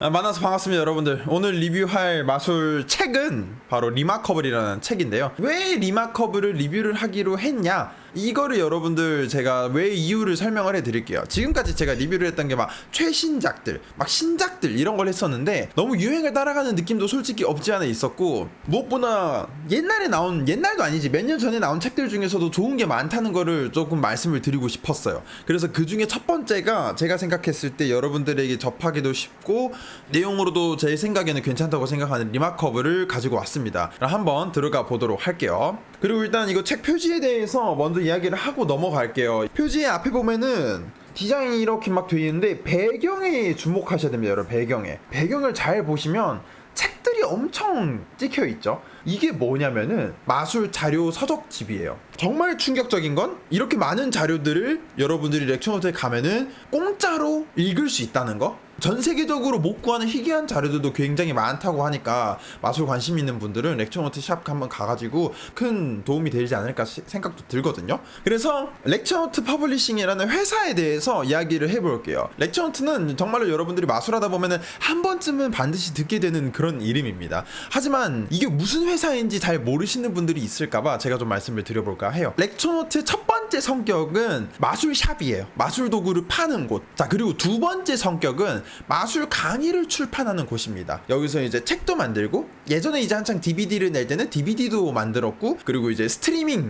만나서 반갑습니다, 여러분들. 오늘 리뷰할 마술 책은 바로 리마커블이라는 책인데요. 왜 리마커블을 리뷰를 하기로 했냐, 이거를 여러분들 제가 왜 이유를 설명을 해드릴게요. 지금까지 제가 리뷰를 했던 게 막 최신작들, 막 신작들 이런 걸 했었는데 너무 유행을 따라가는 느낌도 솔직히 없지 않아 있었고, 무엇보다 옛날도 아니지 몇 년 전에 나온 책들 중에서도 좋은 게 많다는 거를 조금 말씀을 드리고 싶었어요. 그래서 그 중에 첫 번째가 제가 생각했을 때 여러분들에게 접하기도 쉽고 내용으로도 제 생각에는 괜찮다고 생각하는 리마커블을 가지고 왔습니다. 그럼 한번 들어가 보도록 할게요. 그리고 일단 이거 책 표지에 대해서 먼저 이야기를 하고 넘어갈게요. 표지의 앞에 보면은 디자인이 이렇게 막 돼 있는데 배경에 주목하셔야 됩니다, 여러분. 배경을 잘 보시면 책들이 엄청 찍혀 있죠. 이게 뭐냐면은 마술 자료 서적집이에요. 정말 충격적인 건 이렇게 많은 자료들을 여러분들이 렉처노트에 가면은 공짜로 읽을 수 있다는 거. 전 세계적으로 못 구하는 희귀한 자료들도 굉장히 많다고 하니까 마술 관심 있는 분들은 렉처노트 샵 한번 가가지고 큰 도움이 되지 않을까 생각도 들거든요. 그래서 렉처노트 퍼블리싱이라는 회사에 대해서 이야기를 해볼게요. 렉처노트는 정말로 여러분들이 마술하다 보면은 한 번쯤은 반드시 듣게 되는 그런 이름입니다. 하지만 이게 무슨 회사인지 잘 모르시는 분들이 있을까봐 제가 좀 말씀을 드려볼까 해요. 렉처노트의 첫 번째 성격은 마술샵이에요. 마술 도구를 파는 곳. 자, 그리고 두 번째 성격은 마술 강의를 출판하는 곳입니다. 여기서 이제 책도 만들고, 예전에 이제 한창 DVD를 낼 때는 DVD도 만들었고, 그리고 이제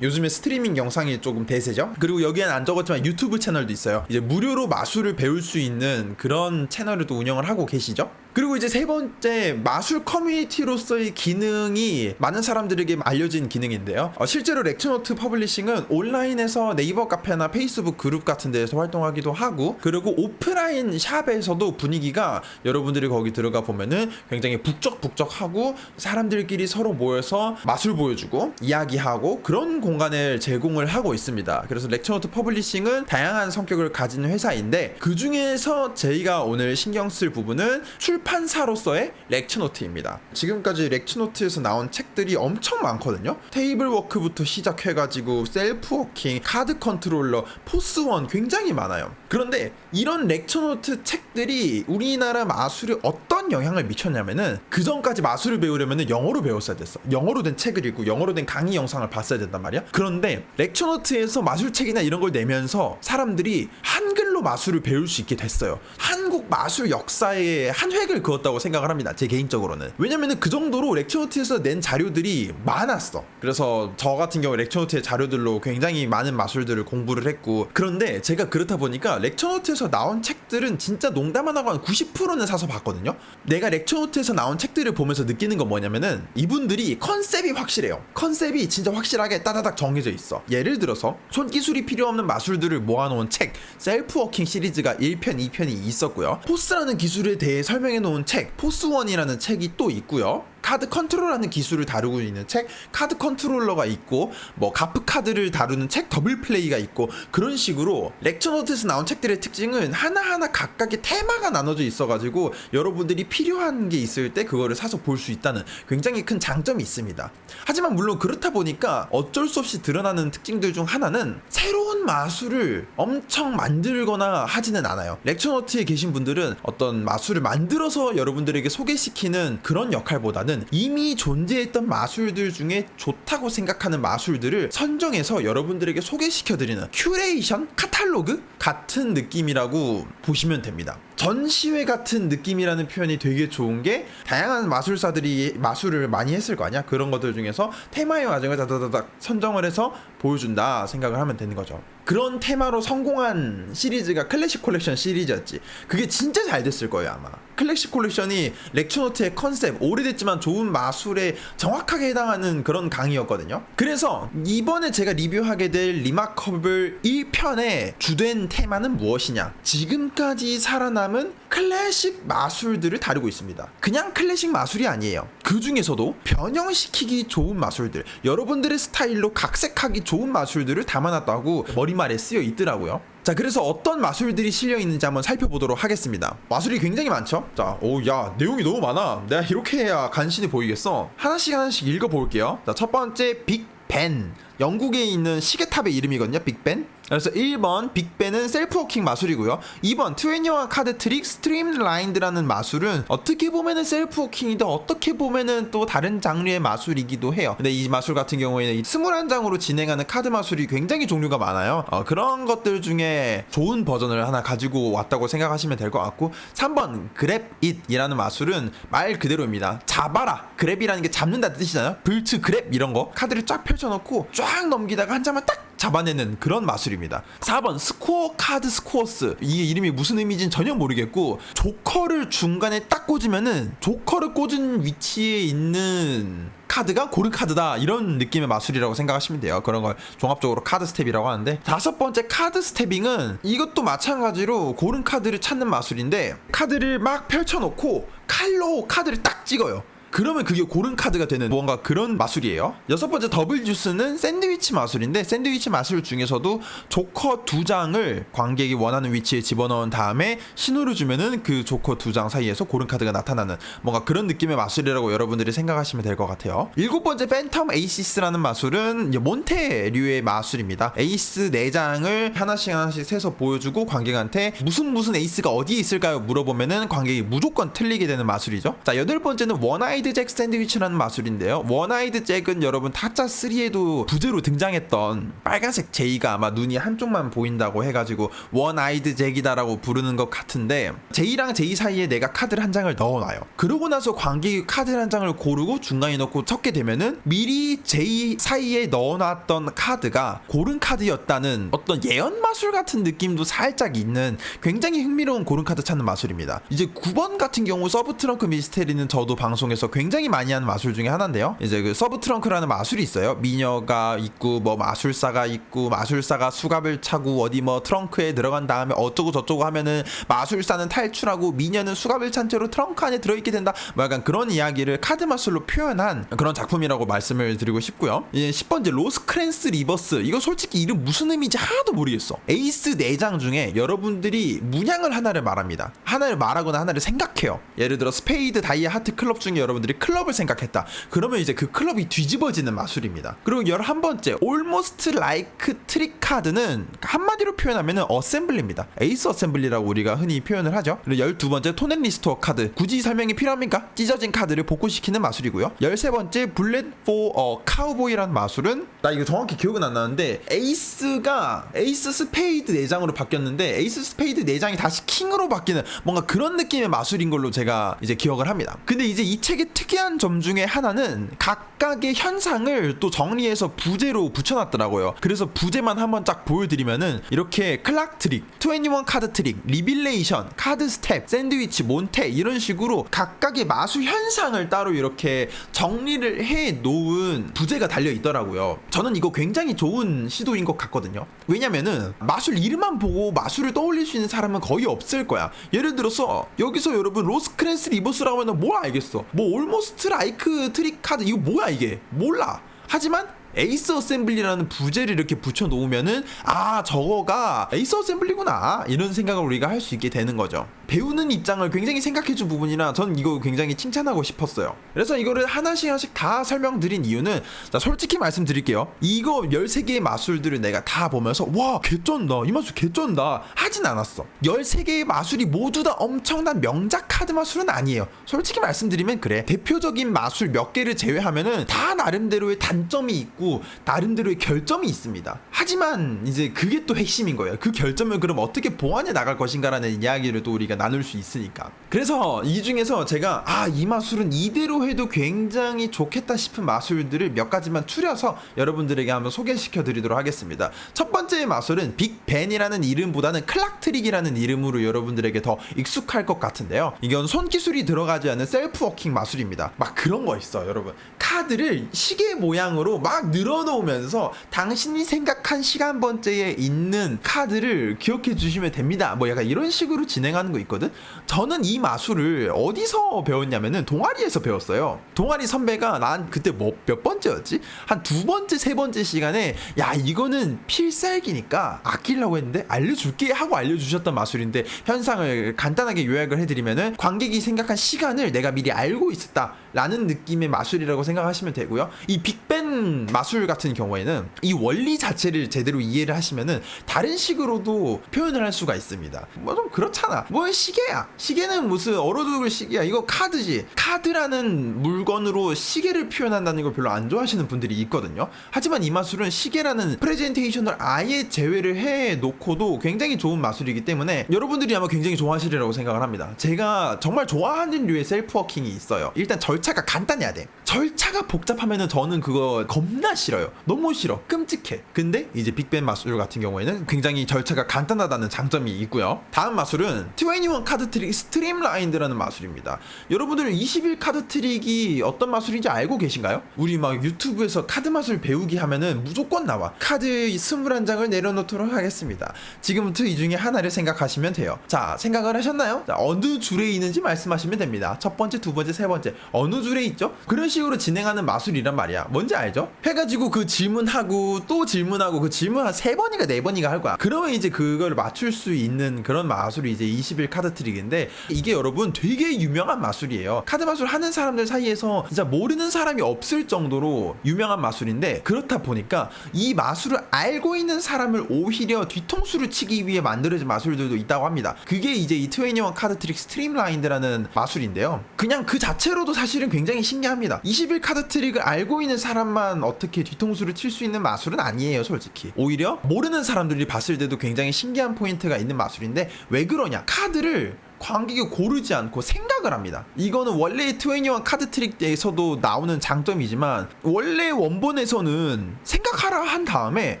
요즘에 스트리밍 영상이 조금 대세죠. 그리고 여기엔 안 적었지만 유튜브 채널도 있어요. 이제 무료로 마술을 배울 수 있는 그런 채널을 또 운영을 하고 계시죠. 그리고 이제 세 번째, 마술 커뮤니티로서의 기능이 많은 사람들에게 알려진 기능인데요. 실제로 렉처노트 퍼블리싱은 온라인에서 네이버 카페나 페이스북 그룹 같은 데에서 활동하기도 하고, 그리고 오프라인 샵에서도 분위기가 여러분들이 거기 들어가 보면은 굉장히 북적북적하고 사람들끼리 서로 모여서 마술 보여주고 이야기하고 그런 공간을 제공을 하고 있습니다. 그래서 렉처노트 퍼블리싱은 다양한 성격을 가진 회사인데, 그 중에서 저희가 오늘 신경 쓸 부분은 출판사로서의 렉처노트입니다. 지금까지 렉처노트에서 나온 책들이 엄청 많거든요. 테이블 워크부터 시작해가지고 셀프 워킹, 카드 컨트롤러, 포스원 굉장히 많아요. 그런데 이런 렉처노트 책들이 우리나라 마술에 어떤 영향을 미쳤냐면은, 그 전까지 마술을 배우려면은 영어로 배웠어야 됐어. 영어로 된 책을 읽고 영어로 된 강의 영상을 봤어야 된단 말이야. 그런데 렉처노트에서 마술책이나 이런 걸 내면서 사람들이 한글로 마술을 배울 수 있게 됐어요. 한국 마술 역사에 한 획을 그었다고 생각을 합니다, 제 개인적으로는. 왜냐면은 그 정도로 렉처노트에서 낸 자료들이 많았어. 그래서 저 같은 경우 렉처노트의 자료들로 굉장히 많은 마술들을 공부를 했고, 그런데 제가 그렇다 보니까 렉처노트에서 나온 책들은 진짜 농담 안 하고 한 90%는 사서 봤거든요. 내가 렉처노트에서 나온 책들을 보면서 느끼는 건 뭐냐면은, 이분들이 컨셉이 확실해요. 컨셉이 진짜 확실하게 따다닥 정해져 있어. 예를 들어서 손기술이 필요 없는 마술들을 모아놓은 책, 셀프 워킹 시리즈가 1편, 2편이 있었고요. 포스라는 기술에 대해 설명해 놓은 책, 포스원이라는 책이 또 있고요. 카드 컨트롤하는 기술을 다루고 있는 책, 카드 컨트롤러가 있고, 뭐 가프 카드를 다루는 책, 더블 플레이가 있고, 그런 식으로 렉처노트에서 나온 책들의 특징은 하나하나 각각의 테마가 나눠져 있어가지고 여러분들이 필요한 게 있을 때 그거를 사서 볼 수 있다는 굉장히 큰 장점이 있습니다. 하지만 물론 그렇다 보니까 어쩔 수 없이 드러나는 특징들 중 하나는 새로운 마술을 엄청 만들거나 하지는 않아요. 렉처노트에 계신 분들은 어떤 마술을 만들어서 여러분들에게 소개시키는 그런 역할보다는 이미 존재했던 마술들 중에 좋다고 생각하는 마술들을 선정해서 여러분들에게 소개시켜드리는 큐레이션, 카탈로그 같은 느낌이라고 보시면 됩니다. 전시회 같은 느낌이라는 표현이 되게 좋은 게, 다양한 마술사들이 마술을 많이 했을 거 아니야. 그런 것들 중에서 테마의 과정을 다다다닥 선정을 해서 보여준다 생각을 하면 되는 거죠. 그런 테마로 성공한 시리즈가 클래식 콜렉션 시리즈였지. 그게 진짜 잘 됐을 거예요, 아마. 클래식 콜렉션이 렉처노트의 컨셉, 오래됐지만 좋은 마술에 정확하게 해당하는 그런 강의였거든요. 그래서 이번에 제가 리뷰하게 될 리마커블 1편의 주된 테마는 무엇이냐, 지금까지 살아남은 클래식 마술들을 다루고 있습니다. 그냥 클래식 마술이 아니에요. 그 중에서도 변형시키기 좋은 마술들, 여러분들의 스타일로 각색하기 좋은 마술들을 담아놨다고 머리말에 쓰여 있더라고요. 자, 그래서 어떤 마술들이 실려 있는지 한번 살펴보도록 하겠습니다. 마술이 굉장히 많죠. 자, 야, 내용이 너무 많아. 내가 이렇게 해야 간신히 보이겠어. 하나씩 읽어볼게요. 자, 첫 번째 빅벤. 영국에 있는 시계탑의 이름이거든요, 빅벤. 그래서 1번 빅벤은 셀프워킹 마술이고요. 2번 21 카드 트릭 스트림라인드라는 마술은 어떻게 보면은 셀프워킹이다, 어떻게 보면은 또 다른 장르의 마술이기도 해요. 근데 이 마술 같은 경우에는 21장으로 진행하는 카드 마술이 굉장히 종류가 많아요. 그런 것들 중에 좋은 버전을 하나 가지고 왔다고 생각하시면 될 것 같고, 3번 그랩 잇이라는 마술은 말 그대로입니다. 잡아라. 그랩이라는 게 잡는다 뜻이잖아요. 불츠 그랩 이런 거 카드를 쫙 펼쳐놓고 쫙 넘기다가 한 장만 딱 잡아내는 그런 마술입니다. 4번 스코어 카드 스코어스, 이게 이름이 무슨 의미인지는 전혀 모르겠고, 조커를 중간에 딱 꽂으면은 조커를 꽂은 위치에 있는 카드가 고른 카드다, 이런 느낌의 마술이라고 생각하시면 돼요. 그런 걸 종합적으로 카드 스텝이라고 하는데, 5번째 카드 스텝잉은 이것도 마찬가지로 고른 카드를 찾는 마술인데, 카드를 막 펼쳐놓고 칼로 카드를 딱 찍어요. 그러면 그게 고른 카드가 되는 뭔가 그런 마술이에요. 6번째 더블 주스는 샌드위치 마술인데, 샌드위치 마술 중에서도 조커 2장을 관객이 원하는 위치에 집어넣은 다음에 신호를 주면은 그 조커 2장 사이에서 고른 카드가 나타나는 뭔가 그런 느낌의 마술이라고 여러분들이 생각하시면 될 것 같아요. 7번째 팬텀 에이시스라는 마술은 몬테류의 마술입니다. 에이스 4장을 하나씩 세서 보여주고 관객한테 무슨 에이스가 어디에 있을까요? 물어보면은 관객이 무조건 틀리게 되는 마술이죠. 자, 8번째는 원아이드 잭 샌드위치라는 마술인데요. 원아이드 잭은 여러분 타짜 3에도 부제로 등장했던 빨간색 제이가 아마 눈이 한쪽만 보인다고 해가지고 원아이드 잭이다라고 부르는 것 같은데, 제이랑 제이 사이에 내가 카드를 한 장을 넣어놔요. 그러고 나서 관객이 카드를 한 장을 고르고 중간에 넣고 섞게 되면은 미리 제이 사이에 넣어놨던 카드가 고른 카드였다는 어떤 예언 마술 같은 느낌도 살짝 있는 굉장히 흥미로운 고른 카드 찾는 마술입니다. 이제 9번 같은 경우 서브 트렁크 미스테리는 저도 방송에서 굉장히 많이 하는 마술 중에 하나인데요. 이제 그 서브 트렁크라는 마술이 있어요. 미녀가 있고 뭐 마술사가 있고, 마술사가 수갑을 차고 어디 뭐 트렁크에 들어간 다음에 어쩌고 저쩌고 하면은 마술사는 탈출하고 미녀는 수갑을 찬 채로 트렁크 안에 들어있게 된다, 뭐 약간 그런 이야기를 카드 마술로 표현한 그런 작품이라고 말씀을 드리고 싶고요. 이제 10번째 로스크랜스 리버스, 이거 솔직히 이름 무슨 의미인지 하나도 모르겠어. 에이스 4장 중에 여러분들이 문양을 하나를 말합니다. 하나를 말하거나 하나를 생각해요. 예를 들어 스페이드 다이아 하트 클럽 중에 여러분들이 클럽을 생각했다. 그러면 이제 그 클럽이 뒤집어지는 마술입니다. 그리고 11번째 Almost Like 트릭 카드는 한마디로 표현하면 어셈블리입니다. 에이스 어셈블리라고 우리가 흔히 표현을 하죠. 그리고 12번째 톤 앤 리스토어 카드, 굳이 설명이 필요합니까? 찢어진 카드를 복구시키는 마술이고요. 13번째 블렛 포 카우보이라는 마술은, 나 이거 정확히 기억은 안 나는데 에이스가 에이스 스페이드 4장으로 바뀌었는데 에이스 스페이드 4장이 다시 킹으로 바뀌는 뭔가 그런 느낌의 마술인 걸로 제가 이제 기억을 합니다. 근데 이제 이 책의 특이한 점 중에 하나는 각각의 현상을 또 정리해서 부제로 붙여놨더라고요. 그래서 부제만 한번 쫙 보여드리면은 이렇게 클락 트릭, 21 카드 트릭, 리빌레이션, 카드 스텝, 샌드위치, 몬테, 이런 식으로 각각의 마술 현상을 따로 이렇게 정리를 해 놓은 부제가 달려 있더라고요. 저는 이거 굉장히 좋은 시도인 것 같거든요. 왜냐면은 마술 이름만 보고 마술을 떠올릴 수 있는 사람은 거의 없을 거야. 예를 들어서 여기서 여러분 로스크랜스 리버스라고 하면 뭘 알겠어? 뭐 올모스트 라이크 트릭 카드, 이거 뭐야 이게? 몰라. 하지만 에이스 어셈블리라는 부제를 이렇게 붙여 놓으면은 아, 저거가 에이스 어셈블리구나, 이런 생각을 우리가 할 수 있게 되는 거죠. 배우는 입장을 굉장히 생각해준 부분이라 전 이거 굉장히 칭찬하고 싶었어요. 그래서 이거를 하나씩 다 설명드린 이유는, 자, 솔직히 말씀드릴게요. 이거 13개의 마술들을 내가 다 보면서 와, 개쩐다, 이 마술 개쩐다 하진 않았어. 13개의 마술이 모두 다 엄청난 명작 카드 마술은 아니에요. 솔직히 말씀드리면 그래. 대표적인 마술 몇 개를 제외하면은 다 나름대로의 단점이 있고 나름대로의 결점이 있습니다. 하지만 이제 그게 또 핵심인 거예요. 그 결점을 그럼 어떻게 보완해 나갈 것인가라는 이야기를 또 우리가 나눌 수 있으니까. 그래서 이 중에서 제가 이 마술은 이대로 해도 굉장히 좋겠다 싶은 마술들을 몇 가지만 추려서 여러분들에게 한번 소개시켜 드리도록 하겠습니다. 첫 번째 마술은 빅벤이라는 이름보다는 클락트릭이라는 이름으로 여러분들에게 더 익숙할 것 같은데요. 이건 손기술이 들어가지 않은 셀프워킹 마술입니다. 막 그런 거 있어 여러분. 카드를 시계 모양으로 막 늘어놓으면서 당신이 생각한 시간번째에 있는 카드를 기억해 주시면 됩니다, 뭐 약간 이런 식으로 진행하는 거 있거든. 저는 이 마술을 어디서 배웠냐면은 동아리에서 배웠어요. 동아리 선배가 난 그때 뭐 몇 번째였지? 한 2번째 3번째 시간에 야, 이거는 필살기니까 아끼려고 했는데 알려줄게 하고 알려주셨던 마술인데, 현상을 간단하게 요약을 해드리면은 관객이 생각한 시간을 내가 미리 알고 있었다 라는 느낌의 마술이라고 생각하시면 되고요. 이 빅벤 이런 마술 같은 경우에는 이 원리 자체를 제대로 이해를 하시면은 다른 식으로도 표현을 할 수가 있습니다. 뭐 좀 그렇잖아. 뭐 시계야. 시계는 무슨 얼어 죽을 시계야. 이거 카드지. 카드라는 물건으로 시계를 표현한다는 걸 별로 안 좋아하시는 분들이 있거든요. 하지만 이 마술은 시계라는 프레젠테이션을 아예 제외를 해 놓고도 굉장히 좋은 마술이기 때문에 여러분들이 아마 굉장히 좋아하시리라고 생각을 합니다. 제가 정말 좋아하는 류의 셀프워킹이 있어요. 일단 절차가 간단해야 돼. 절차가 복잡하면은 저는 그거 겁나 싫어요. 너무 싫어. 끔찍해. 근데 이제 빅벤 마술 같은 경우에는 굉장히 절차가 간단하다는 장점이 있고요. 다음 마술은 21 카드 트릭 스트림라인드라는 마술입니다. 여러분들 21 카드 트릭이 어떤 마술인지 알고 계신가요? 우리 막 유튜브에서 카드 마술 배우기 하면은 무조건 나와. 카드 21장을 내려놓도록 하겠습니다. 지금부터 이 중에 하나를 생각하시면 돼요. 자, 생각을 하셨나요? 자, 어느 줄에 있는지 말씀하시면 됩니다. 첫 번째, 두 번째, 세 번째. 어느 줄에 있죠? 그런 식으로 진행하는 마술이란 말이야. 뭔지 알죠? 해가지고 그 질문하고 또 질문하고 그 질문 한 3번인가 4번인가 할 거야. 그러면 이제 그걸 맞출 수 있는 그런 마술이 이제 21 카드 트릭인데 이게 여러분 되게 유명한 마술이에요. 카드 마술 하는 사람들 사이에서 진짜 모르는 사람이 없을 정도로 유명한 마술인데 그렇다 보니까 이 마술을 알고 있는 사람을 오히려 뒤통수를 치기 위해 만들어진 마술들도 있다고 합니다. 그게 이제 이 21 카드 트릭 스트림라인드라는 마술인데요. 그냥 그 자체로도 사실은 굉장히 신기합니다. 21 카드 트릭을 알고 있는 사람만 어떻게 뒤통수를 칠 수 있는 마술은 아니에요, 솔직히. 오히려 모르는 사람들이 봤을 때도 굉장히 신기한 포인트가 있는 마술인데 왜 그러냐? 카드를 관객이 고르지 않고 생각을 합니다. 이거는 원래 21 카드 트릭에서도 나오는 장점이지만 원래 원본에서는 생각하라 한 다음에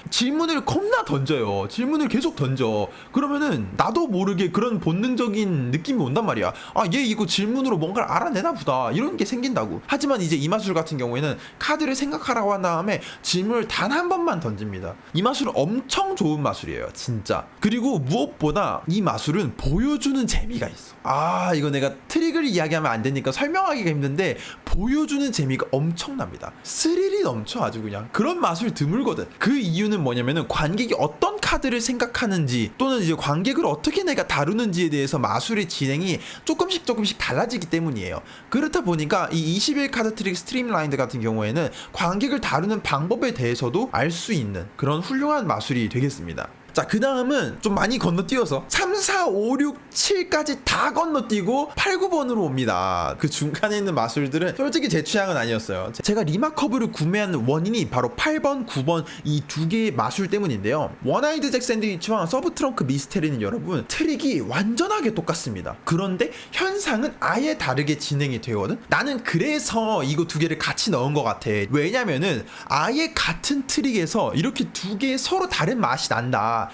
질문을 겁나 던져요. 질문을 계속 던져. 그러면은 나도 모르게 그런 본능적인 느낌이 온단 말이야. 아, 얘 이거 질문으로 뭔가를 알아내나 보다. 이런 게 생긴다고. 하지만 이제 이 마술 같은 경우에는 카드를 생각하라고 한 다음에 질문을 단 한 번만 던집니다. 이 마술은 엄청 좋은 마술이에요, 진짜. 그리고 무엇보다 이 마술은 보여주는 재미가 있어. 아, 이거 내가 트릭을 이야기하면 안 되니까 설명하기가 힘든데 보여주는 재미가 엄청납니다. 스릴이 넘쳐. 아주 그냥 그런 마술 드물거든. 그 이유는 뭐냐면은 관객이 어떤 카드를 생각하는지 또는 이제 관객을 어떻게 내가 다루는지에 대해서 마술의 진행이 조금씩 달라지기 때문이에요. 그렇다 보니까 이 21 카드 트릭 스트림라인드 같은 경우에는 관객을 다루는 방법에 대해서도 알 수 있는 그런 훌륭한 마술이 되겠습니다. 자, 그 다음은 좀 많이 건너뛰어서 3, 4, 5, 6, 7까지 다 건너뛰고 8, 9번으로 옵니다. 그 중간에 있는 마술들은 솔직히 제 취향은 아니었어요. 제가 리마커브를 구매한 원인이 바로 8번, 9번 이 두 개의 마술 때문인데요. 원아이드 잭 샌드위치와 서브트렁크 미스테리는 여러분 트릭이 완전하게 똑같습니다. 그런데 현상은 아예 다르게 진행이 되거든. 나는 그래서 이거 두 개를 같이 넣은 것 같아. 왜냐면은 아예 같은 트릭에서 이렇게 두 개 서로 다른 맛이 난다.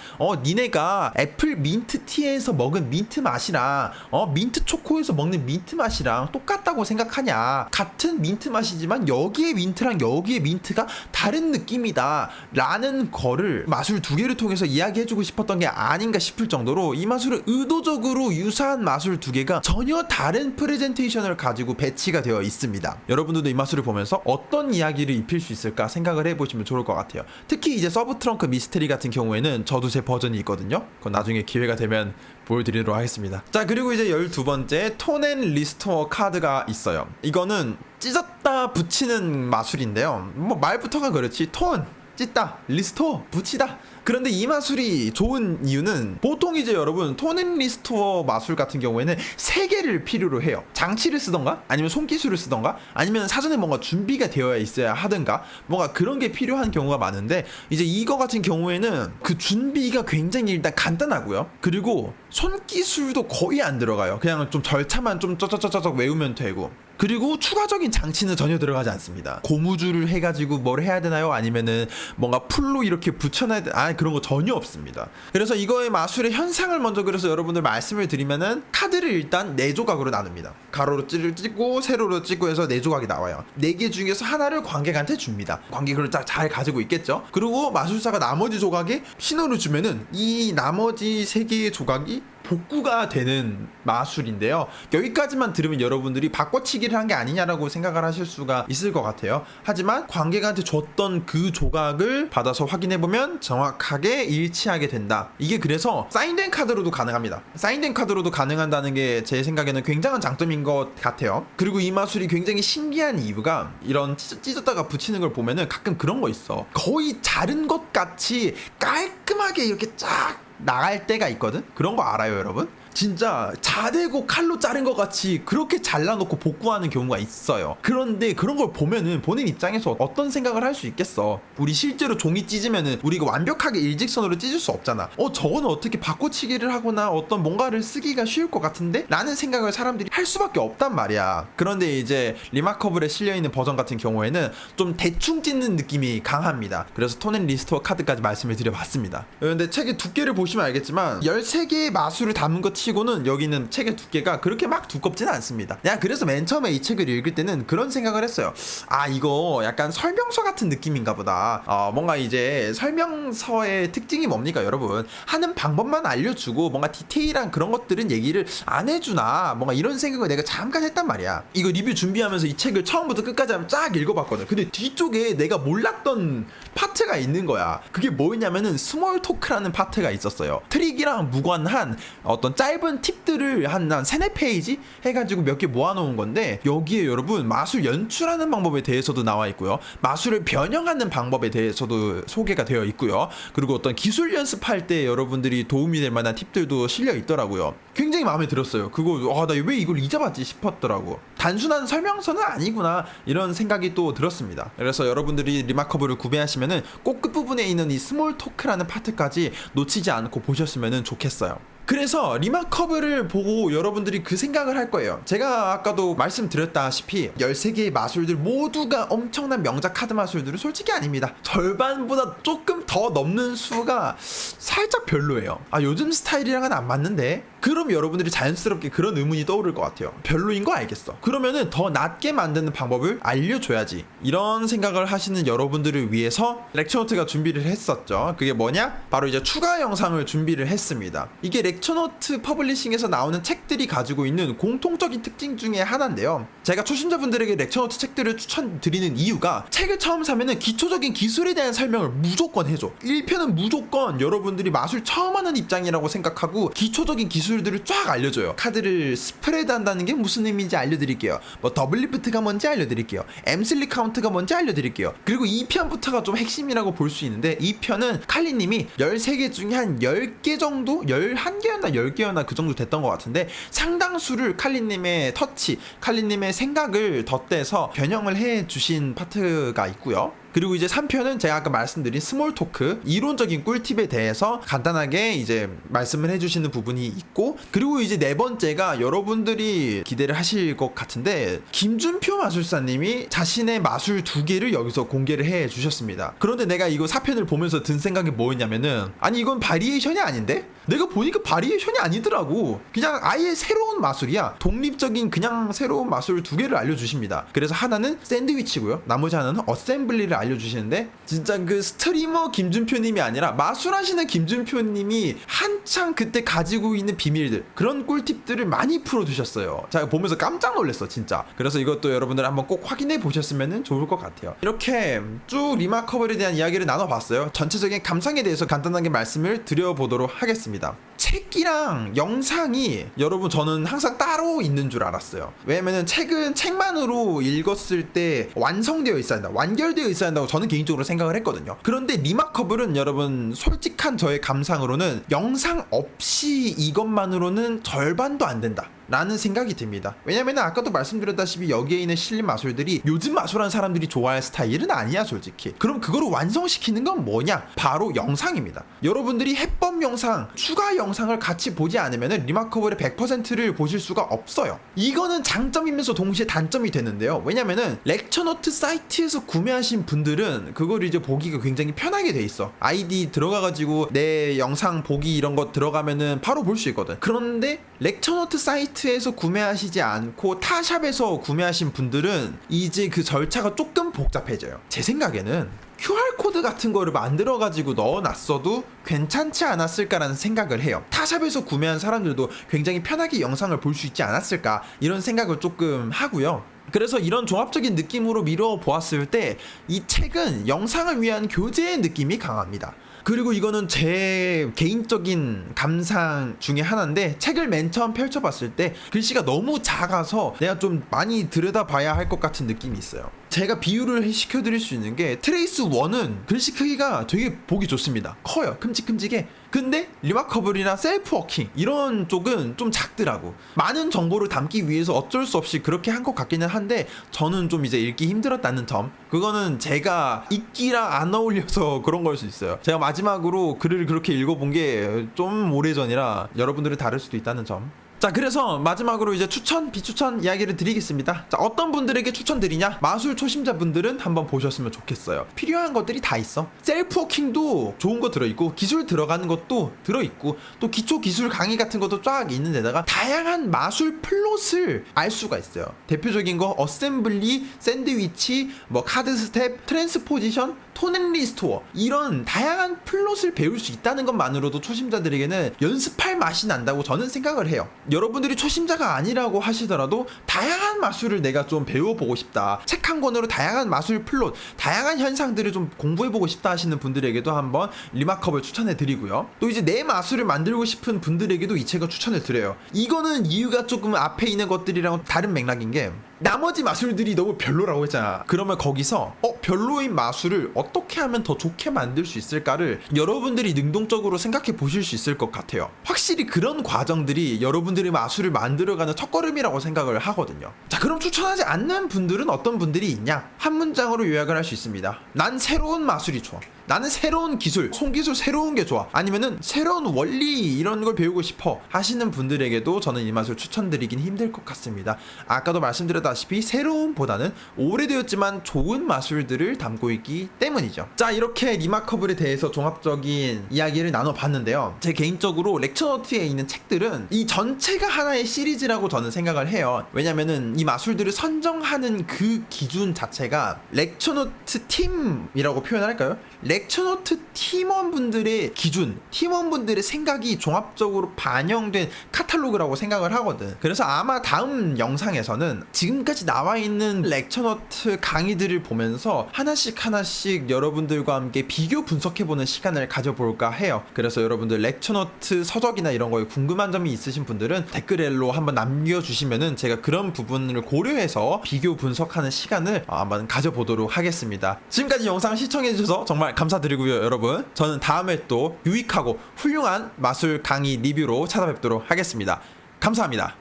니네가 애플 민트 티에서 먹은 민트 맛이랑 민트 초코에서 먹는 민트 맛이랑 똑같다고 생각하냐? 같은 민트 맛이지만 여기에 민트랑 여기에 민트가 다른 느낌이다 라는 거를 마술 두 개를 통해서 이야기해주고 싶었던 게 아닌가 싶을 정도로 이 마술은 의도적으로 유사한 마술 두 개가 전혀 다른 프레젠테이션을 가지고 배치가 되어 있습니다. 여러분들도 이 마술을 보면서 어떤 이야기를 입힐 수 있을까 생각을 해보시면 좋을 것 같아요. 특히 이제 서브트렁크 미스테리 같은 경우에는 저도 제 버전이 있거든요. 그건 나중에 기회가 되면 보여드리도록 하겠습니다. 자, 그리고 이제 12번째 톤 앤 리스토어 카드가 있어요. 이거는 찢었다 붙이는 마술인데요. 뭐 말부터가 그렇지. 톤 찢다, 리스토어 붙이다. 그런데 이 마술이 좋은 이유는 보통 이제 여러분 톤 앤 리스토어 마술 같은 경우에는 3개를 필요로 해요. 장치를 쓰던가 아니면 손기술을 쓰던가 아니면 사전에 뭔가 준비가 되어야 있어야 하든가 뭔가 그런 게 필요한 경우가 많은데 이제 이거 같은 경우에는 그 준비가 굉장히 일단 간단하고요. 그리고 손기술도 거의 안 들어가요. 그냥 좀 절차만 좀 쩌쩌쩌쩌 외우면 되고 그리고 추가적인 장치는 전혀 들어가지 않습니다. 고무줄을 해가지고 뭘 해야 되나요? 아니면은 뭔가 풀로 이렇게 붙여놔야 되나? 그런 거 전혀 없습니다. 그래서 이거의 마술의 현상을 먼저 그래서 여러분들 말씀을 드리면은 카드를 일단 4조각으로 나눕니다. 가로로 찍고 세로로 찍고 해서 4조각이 나와요. 4개 중에서 하나를 관객한테 줍니다. 관객을 잘 가지고 있겠죠? 그리고 마술사가 나머지 조각에 신호를 주면은 이 나머지 3개의 조각이 복구가 되는 마술인데요. 여기까지만 들으면 여러분들이 바꿔치기를 한 게 아니냐라고 생각을 하실 수가 있을 것 같아요. 하지만 관객한테 줬던 그 조각을 받아서 확인해보면 정확하게 일치하게 된다. 이게 그래서 사인된 카드로도 가능합니다. 사인된 카드로도 가능한다는 게 제 생각에는 굉장한 장점인 것 같아요. 그리고 이 마술이 굉장히 신기한 이유가 이런 찢었다가 붙이는 걸 보면은 가끔 그런 거 있어. 거의 자른 것 같이 깔끔하게 이렇게 쫙 나갈 때가 있거든? 그런 거 알아요, 여러분? 진짜 자대고 칼로 자른 것 같이 그렇게 잘라놓고 복구하는 경우가 있어요. 그런데 그런 걸 보면은 본인 입장에서 어떤 생각을 할 수 있겠어. 우리 실제로 종이 찢으면은 우리가 완벽하게 일직선으로 찢을 수 없잖아. 저거는 어떻게 바꿔치기를 하거나 어떤 뭔가를 쓰기가 쉬울 것 같은데? 라는 생각을 사람들이 할 수밖에 없단 말이야. 그런데 이제 리마커블에 실려있는 버전 같은 경우에는 좀 대충 찢는 느낌이 강합니다. 그래서 톤 앤 리스토어 카드까지 말씀을 드려봤습니다. 그런데 책의 두께를 보시면 알겠지만 13개의 마술을 담은 것 치고는 여기는 책의 두께가 그렇게 막 두껍지는 않습니다. 내가 그래서 맨 처음에 이 책을 읽을 때는 그런 생각을 했어요. 아, 이거 약간 설명서 같은 느낌인가 보다. 뭔가 이제 설명서의 특징이 뭡니까, 여러분? 하는 방법만 알려주고 뭔가 디테일한 그런 것들은 얘기를 안 해주나, 뭔가 이런 생각을 내가 잠깐 했단 말이야. 이거 리뷰 준비하면서 이 책을 처음부터 끝까지 쫙 읽어봤거든. 근데 뒤쪽에 내가 몰랐던 파트가 있는 거야. 그게 뭐였냐면은 스몰 토크라는 파트가 있었어요. 트릭이랑 무관한 어떤 짧은 팁들을 한 3-4페이지 해가지고 몇 개 모아놓은 건데, 여기에 여러분 마술 연출하는 방법에 대해서도 나와 있고요, 마술을 변형하는 방법에 대해서도 소개가 되어 있고요, 그리고 어떤 기술 연습할 때 여러분들이 도움이 될 만한 팁들도 실려 있더라고요. 굉장히 마음에 들었어요. 그거 나 왜 이걸 잊어봤지 싶었더라고. 단순한 설명서는 아니구나, 이런 생각이 또 들었습니다. 그래서 여러분들이 리마커블을 구매하시면은 꼭 끝부분에 있는 이 스몰 토크라는 파트까지 놓치지 않고 보셨으면 좋겠어요. 그래서 리마커블을 보고 여러분들이 그 생각을 할 거예요. 제가 아까도 말씀드렸다시피 13개의 마술들 모두가 엄청난 명작 카드 마술들은 솔직히 아닙니다. 절반보다 조금 더 넘는 수가 살짝 별로예요. 요즘 스타일이랑은 안 맞는데? 그럼 여러분들이 자연스럽게 그런 의문이 떠오를 것 같아요. 별로인 거 알겠어. 그러면은 더 낮게 만드는 방법을 알려줘야지. 이런 생각을 하시는 여러분들을 위해서 렉처노트가 준비를 했었죠. 그게 뭐냐? 바로 이제 추가 영상을 준비를 했습니다. 이게 렉처노트 퍼블리싱에서 나오는 책들이 가지고 있는 공통적인 특징 중에 하나인데요. 제가 초심자분들에게 렉처노트 책들을 추천드리는 이유가, 책을 처음 사면은 기초적인 기술에 대한 설명을 무조건 해줘. 1편은 무조건 여러분들이 마술 처음 하는 입장이라고 생각하고 기초적인 기술들을 쫙 알려줘요. 카드를 스프레드 한다는 게 무슨 의미인지 알려드릴게요. 뭐 더블 리프트가 뭔지 알려드릴게요. 엠슬리 카운트가 뭔지 알려드릴게요. 그리고 2편부터가 좀 핵심이라고 볼 수 있는데, 2편은 칼리님이 13개 중에 한 10개 정도? 11개였나 10개였나 그 정도 됐던 것 같은데, 상당수를 칼리님의 터치, 칼리님의 생각을 덧대서 변형을 해주신 파트가 있고요. 그리고 이제 3편은 제가 아까 말씀드린 스몰 토크, 이론적인 꿀팁에 대해서 간단하게 이제 말씀을 해주시는 부분이 있고, 그리고 이제 4번째가 여러분들이 기대를 하실 것 같은데, 김준표 마술사님이 자신의 마술 2개를 여기서 공개를 해 주셨습니다. 그런데 내가 이거 4편을 보면서 든 생각이 뭐였냐면은, 아니 이건 바리에이션이 아닌데? 내가 보니까 바리에이션이 아니더라고. 그냥 아예 새로운 마술이야. 독립적인 그냥 새로운 마술 2개를 알려주십니다. 그래서 하나는 샌드위치고요, 나머지 하나는 어셈블리를 알려주시는데, 진짜 그 스트리머 김준표님이 아니라 마술하시는 김준표님이 한창 그때 가지고 있는 비밀들, 그런 꿀팁들을 많이 풀어주셨어요. 제가 보면서 깜짝 놀랐어 진짜. 그래서 이것도 여러분들 한번 꼭 확인해 보셨으면 좋을 것 같아요. 이렇게 쭉 리마커블에 대한 이야기를 나눠봤어요. 전체적인 감상에 대해서 간단하게 말씀을 드려보도록 하겠습니다. 책이랑 영상이 여러분 저는 항상 따로 있는 줄 알았어요. 왜냐면은 책은 책만으로 읽었을 때 완성되어 있어야 한다, 완결되어 있어야 한다고 저는 개인적으로 생각을 했거든요. 그런데 리마커블은 여러분 솔직한 저의 감상으로는 영상 없이 이것만으로는 절반도 안 된다 라는 생각이 듭니다. 왜냐면 아까도 말씀드렸다시피 여기에 있는 실린 마술들이 요즘 마술하는 사람들이 좋아할 스타일은 아니야 솔직히. 그럼 그거를 완성시키는 건 뭐냐? 바로 영상입니다. 여러분들이 해법 영상, 추가 영상을 같이 보지 않으면 리마커블의 100%를 보실 수가 없어요. 이거는 장점이면서 동시에 단점이 되는데요. 왜냐면은 렉처노트 사이트에서 구매하신 분들은 그걸 이제 보기가 굉장히 편하게 돼 있어. 아이디 들어가가지고 내 영상 보기 이런 거 들어가면은 바로 볼 수 있거든. 그런데 렉처노트 사이트에서 구매하시지 않고 타샵에서 구매하신 분들은 이제 그 절차가 조금 복잡해져요. 제 생각에는 QR코드 같은 거를 만들어가지고 넣어놨어도 괜찮지 않았을까라는 생각을 해요. 타샵에서 구매한 사람들도 굉장히 편하게 영상을 볼 수 있지 않았을까 이런 생각을 조금 하고요. 그래서 이런 종합적인 느낌으로 미뤄 보았을 때 이 책은 영상을 위한 교재의 느낌이 강합니다. 그리고 이거는 제 개인적인 감상 중에 하나인데, 책을 맨 처음 펼쳐봤을 때 글씨가 너무 작아서 내가 좀 많이 들여다봐야 할 것 같은 느낌이 있어요. 제가 비유를 시켜드릴 수 있는 게, 트레이스 1은 글씨 크기가 되게 보기 좋습니다. 커요. 큼직큼직해. 근데 리마커블이나 셀프 워킹 이런 쪽은 좀 작더라고. 많은 정보를 담기 위해서 어쩔 수 없이 그렇게 한 것 같기는 한데, 저는 좀 이제 읽기 힘들었다는 점, 그거는 제가 읽기랑 안 어울려서 그런 걸 수 있어요. 제가 마지막으로 글을 그렇게 읽어본 게 좀 오래전이라 여러분들은 다를 수도 있다는 점. 자, 그래서 마지막으로 이제 추천, 비추천 이야기를 드리겠습니다. 자, 어떤 분들에게 추천드리냐? 마술 초심자분들은 한번 보셨으면 좋겠어요. 필요한 것들이 다 있어. 셀프워킹도 좋은 거 들어있고, 기술 들어가는 것도 들어있고, 또 기초 기술 강의 같은 것도 쫙 있는 데다가 다양한 마술 플롯을 알 수가 있어요. 대표적인 거 어셈블리, 샌드위치, 뭐 카드 스텝, 트랜스포지션, 톤앤리스토어, 이런 다양한 플롯을 배울 수 있다는 것만으로도 초심자들에게는 연습할 맛이 난다고 저는 생각을 해요. 여러분들이 초심자가 아니라고 하시더라도 다양한 마술을 내가 좀 배워보고 싶다, 책 한 권으로 다양한 마술 플롯, 다양한 현상들을 좀 공부해보고 싶다 하시는 분들에게도 한번 리마커블 추천해드리고요. 또 이제 내 마술을 만들고 싶은 분들에게도 이 책을 추천을 드려요. 이거는 이유가 조금 앞에 있는 것들이랑 다른 맥락인 게, 나머지 마술들이 너무 별로라고 했잖아. 그러면 거기서 별로인 마술을 어떻게 하면 더 좋게 만들 수 있을까를 여러분들이 능동적으로 생각해 보실 수 있을 것 같아요. 확실히 그런 과정들이 여러분들의 마술을 만들어가는 첫걸음이라고 생각을 하거든요. 자, 그럼 추천하지 않는 분들은 어떤 분들이 있냐? 한 문장으로 요약을 할 수 있습니다. 난 새로운 마술이 좋아. 나는 새로운 기술, 손기술 새로운 게 좋아. 아니면은 새로운 원리 이런 걸 배우고 싶어 하시는 분들에게도 저는 이 마술 추천드리긴 힘들 것 같습니다. 아까도 말씀드렸다시피 새로움보다는 오래되었지만 좋은 마술들을 담고 있기 때문이죠. 자, 이렇게 리마커블에 대해서 종합적인 이야기를 나눠봤는데요. 제 개인적으로 렉처노트에 있는 책들은 이 전체가 하나의 시리즈라고 저는 생각을 해요. 왜냐면은 이 마술들을 선정하는 그 기준 자체가 렉처노트 팀이라고 표현할까요? 렉처노트 팀원분들의 기준, 팀원분들의 생각이 종합적으로 반영된 카탈로그라고 생각을 하거든. 그래서 아마 다음 영상에서는 지금까지 나와 있는 렉처노트 강의들을 보면서 하나씩 하나씩 여러분들과 함께 비교 분석해보는 시간을 가져볼까 해요. 그래서 여러분들 렉처노트 서적이나 이런 거에 궁금한 점이 있으신 분들은 댓글로 한번 남겨주시면은 제가 그런 부분을 고려해서 비교 분석하는 시간을 한번 가져보도록 하겠습니다. 지금까지 영상 시청해주셔서 정말 감사드리고요, 여러분. 저는 다음에 또 유익하고 훌륭한 마술 강의 리뷰로 찾아뵙도록 하겠습니다. 감사합니다.